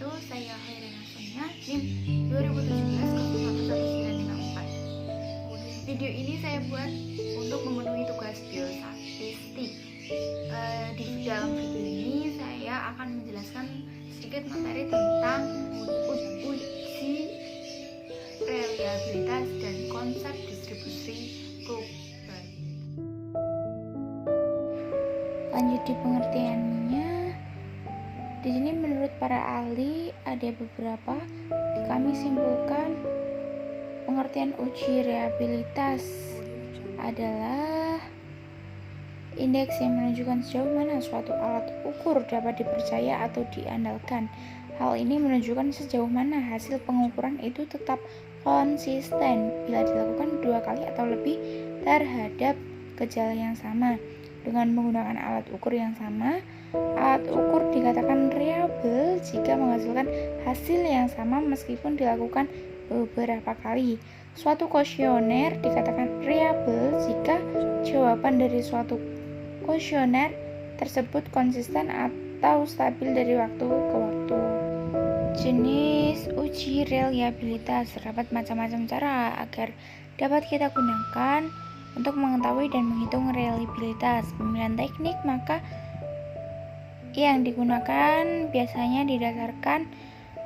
wabarakatuh. Saya Hairana Sonia, NIM 2017-011954. Video ini saya buat untuk memenuhi tugas biostatistik. Di dalam video ini saya akan menjelaskan sedikit materi tentang uji reliabilitas dan konsep distribusi global. Lanjut di pengertiannya. Di sini menurut para ahli ada beberapa. Kami simpulkan pengertian uji reliabilitas adalah indeks yang menunjukkan sejauh mana suatu alat ukur dapat dipercaya atau diandalkan. Hal ini menunjukkan sejauh mana hasil pengukuran itu tetap konsisten bila dilakukan 2 kali atau lebih terhadap gejala yang sama dengan menggunakan alat ukur yang sama. Alat ukur dikatakan reliable jika menghasilkan hasil yang sama meskipun dilakukan beberapa kali. Suatu kuesioner dikatakan reliable jika jawaban dari suatu kuesioner tersebut konsisten atau stabil dari waktu ke waktu. Jenis uji reliabilitas terdapat macam-macam cara agar dapat kita gunakan untuk mengetahui dan menghitung reliabilitas. Pemilihan teknik maka yang digunakan biasanya didasarkan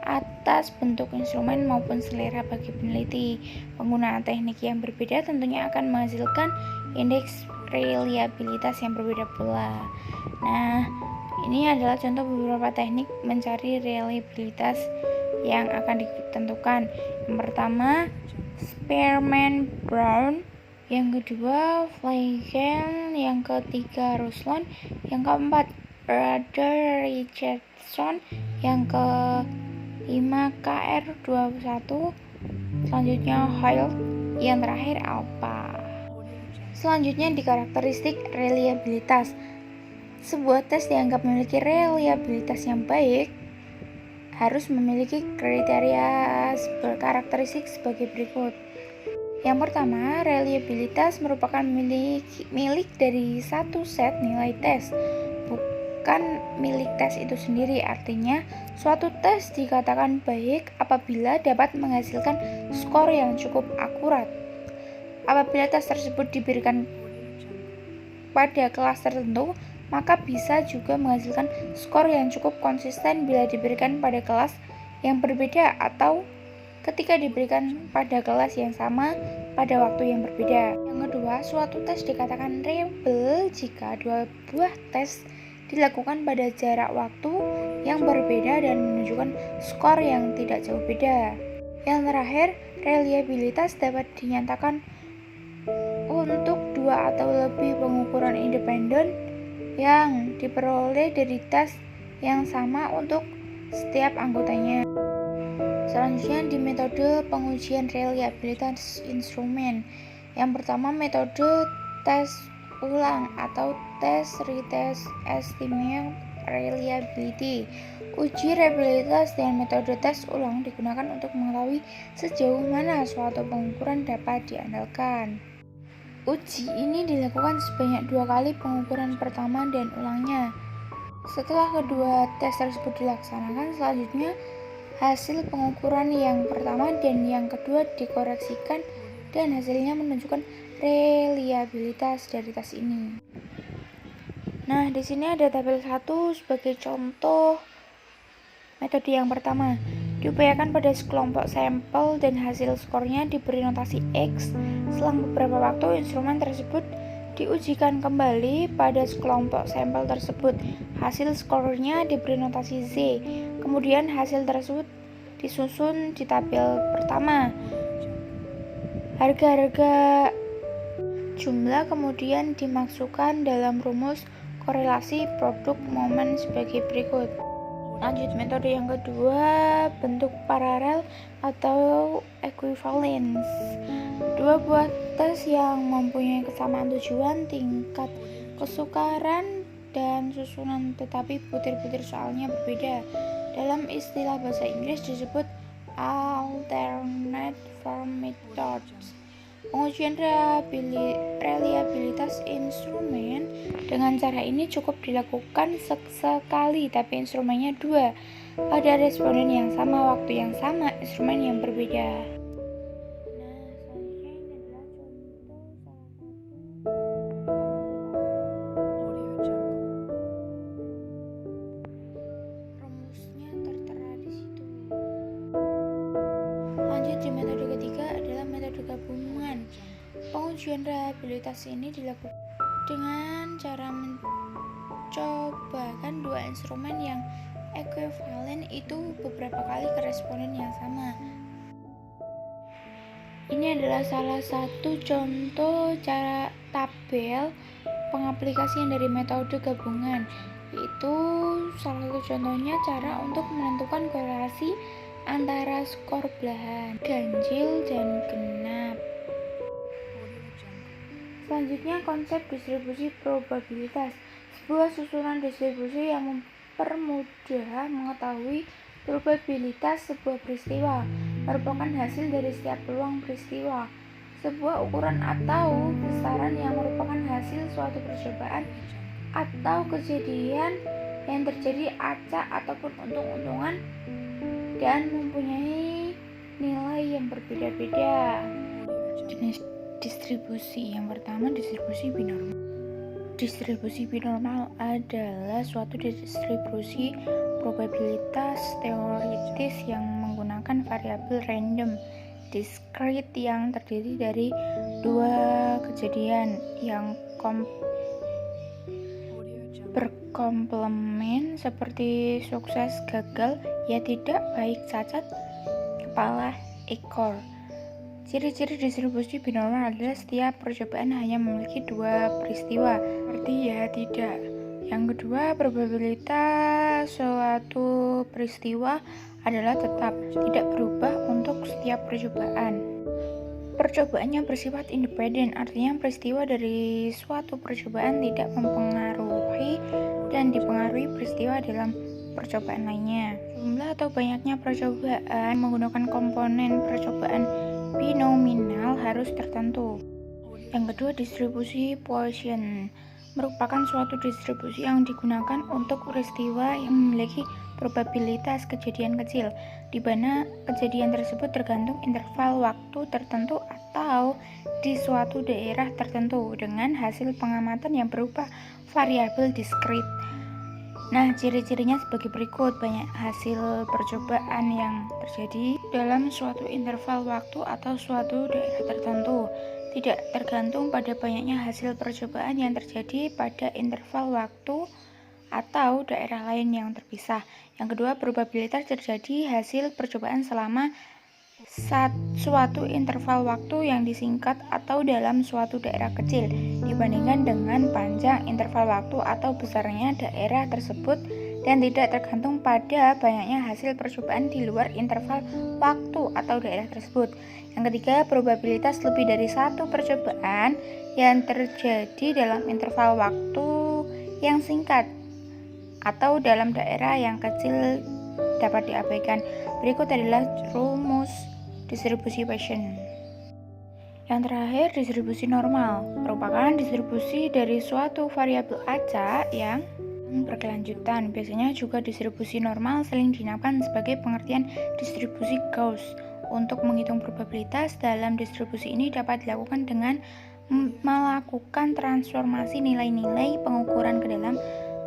atas bentuk instrumen maupun selera bagi peneliti. Penggunaan teknik yang berbeda tentunya akan menghasilkan indeks reliabilitas yang berbeda pula. Nah, ini adalah contoh beberapa teknik mencari reliabilitas yang akan ditentukan. Yang pertama, Spearman-Brown. Yang kedua, Flegel. Yang ketiga, Ruslon. Yang keempat, Rader-Richardson. Yang kelima, KR21. Selanjutnya, Hoyle. Yang terakhir, Alpha. Selanjutnya di karakteristik reliabilitas. Sebuah tes dianggap memiliki reliabilitas yang baik harus memiliki kriteria karakteristik sebagai berikut. Yang pertama, reliabilitas merupakan milik dari satu set nilai tes, bukan milik tes itu sendiri. Artinya, suatu tes dikatakan baik apabila dapat menghasilkan skor yang cukup akurat. Apabila tes tersebut diberikan pada kelas tertentu, maka bisa juga menghasilkan skor yang cukup konsisten bila diberikan pada kelas yang berbeda atau ketika diberikan pada kelas yang sama pada waktu yang berbeda. Yang kedua, suatu tes dikatakan reliable jika dua buah tes dilakukan pada jarak waktu yang berbeda dan menunjukkan skor yang tidak jauh beda. Yang terakhir, reliabilitas dapat dinyatakan untuk 2 atau lebih pengukuran independen yang diperoleh dari tes yang sama untuk setiap anggotanya. Selanjutnya di metode pengujian reliabilitas instrumen. Yang pertama, metode tes ulang atau test retest estimate reliability. Uji reliabilitas dengan metode tes ulang digunakan untuk mengetahui sejauh mana suatu pengukuran dapat diandalkan. Uji ini dilakukan sebanyak 2 kali pengukuran pertama dan ulangnya. Setelah kedua tes tersebut dilaksanakan, selanjutnya hasil pengukuran yang pertama dan yang kedua dikoreksikan dan hasilnya menunjukkan reliabilitas dari tes ini. Nah, di sini ada tabel 1 sebagai contoh metode yang pertama. Diupayakan pada sekelompok sampel dan hasil skornya diberi notasi X. Selang beberapa waktu, instrumen tersebut diujikan kembali pada sekelompok sampel tersebut. Hasil skornya diberi notasi Z. Kemudian hasil tersebut disusun di tabel pertama. Harga-harga jumlah kemudian dimasukkan dalam rumus korelasi produk momen sebagai berikut. Lanjut metode yang kedua, bentuk paralel atau equivalence. 2 buah tes yang mempunyai kesamaan tujuan, tingkat kesukaran, dan susunan tetapi butir-butir soalnya berbeda. Dalam istilah bahasa Inggris disebut alternate form methods. Pengujian reliabilitas instrumen dengan cara ini cukup dilakukan sekali, tapi instrumennya 2. pada responden yang sama, waktu yang sama, instrumen yang berbeda. Rumusnya tertera di situ. Lanjut, di metode ketiga adalah metode gabungan. Pengujian reliabilitas ini dilakukan dengan cara mencobakan dua instrumen yang ekuivalen itu beberapa kali ke responden yang sama. Ini adalah salah satu contoh cara tabel pengaplikasian dari metode gabungan, yaitu salah satu contohnya cara untuk menentukan korelasi antara skor belahan, ganjil, dan genap. Selanjutnya, konsep distribusi probabilitas, sebuah susunan distribusi yang mempermudah mengetahui probabilitas sebuah peristiwa, merupakan hasil dari setiap peluang peristiwa. Sebuah ukuran atau besaran yang merupakan hasil suatu percobaan atau kejadian yang terjadi acak ataupun untung-untungan dan mempunyai nilai yang berbeda-beda. Jenis distribusi yang pertama, distribusi binormal. Distribusi binormal adalah suatu distribusi probabilitas teoritis yang menggunakan variabel random diskrit yang terdiri dari dua kejadian yang berkomplemen seperti sukses, gagal, ya tidak, baik, cacat, kepala, ekor. Ciri-ciri distribusi binormal adalah setiap percobaan hanya memiliki dua peristiwa, seperti ya tidak. Yang kedua, probabilitas suatu peristiwa adalah tetap, tidak berubah untuk setiap percobaan. Percobaannya bersifat independen, artinya peristiwa dari suatu percobaan tidak mempengaruhi dan dipengaruhi peristiwa dalam percobaan lainnya. Jumlah atau banyaknya percobaan menggunakan komponen percobaan binominal harus tertentu. Yang kedua, distribusi Poisson merupakan suatu distribusi yang digunakan untuk peristiwa yang memiliki probabilitas kejadian kecil, di mana kejadian tersebut tergantung interval waktu tertentu atau di suatu daerah tertentu dengan hasil pengamatan yang berupa variabel diskrit. Nah, ciri-cirinya sebagai berikut. Banyak hasil percobaan yang terjadi dalam suatu interval waktu atau suatu daerah tertentu, tidak tergantung pada banyaknya hasil percobaan yang terjadi pada interval waktu atau daerah lain yang terpisah. Yang kedua, probabilitas terjadi hasil percobaan selama suatu interval waktu yang disingkat atau dalam suatu daerah kecil dibandingkan dengan panjang interval waktu atau besarnya daerah tersebut dan tidak tergantung pada banyaknya hasil percobaan di luar interval waktu atau daerah tersebut. Yang ketiga, probabilitas lebih dari satu percobaan yang terjadi dalam interval waktu yang singkat atau dalam daerah yang kecil dapat diabaikan. Berikut adalah rumus distribusi Poisson. Yang terakhir, distribusi normal merupakan distribusi dari suatu variabel acak yang berkelanjutan. Biasanya juga distribusi normal sering digunakan sebagai pengertian distribusi Gauss. Untuk menghitung probabilitas dalam distribusi ini dapat dilakukan dengan melakukan transformasi nilai-nilai pengukuran ke dalam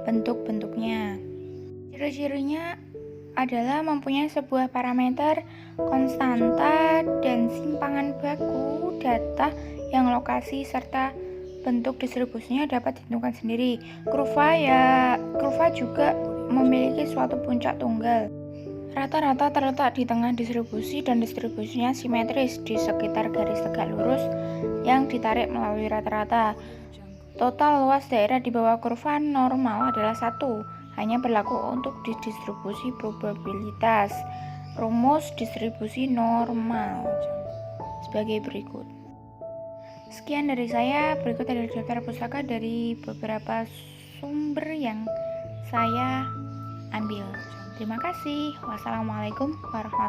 bentuk-bentuknya. Ciri-cirinya adalah mempunyai sebuah parameter konstanta dan simpangan baku data yang lokasi serta bentuk distribusinya dapat ditentukan sendiri. Kurva juga memiliki suatu puncak tunggal. Rata-rata terletak di tengah distribusi dan distribusinya simetris di sekitar garis tegak lurus yang ditarik melalui rata-rata. Total luas daerah di bawah kurva normal adalah 1. Hanya berlaku untuk distribusi probabilitas. Rumus distribusi normal sebagai berikut. Sekian dari saya. Berikut adalah daftar pustaka dari beberapa sumber yang saya ambil. Terima kasih. Wassalamualaikum warahmatullahi wabarakatuh.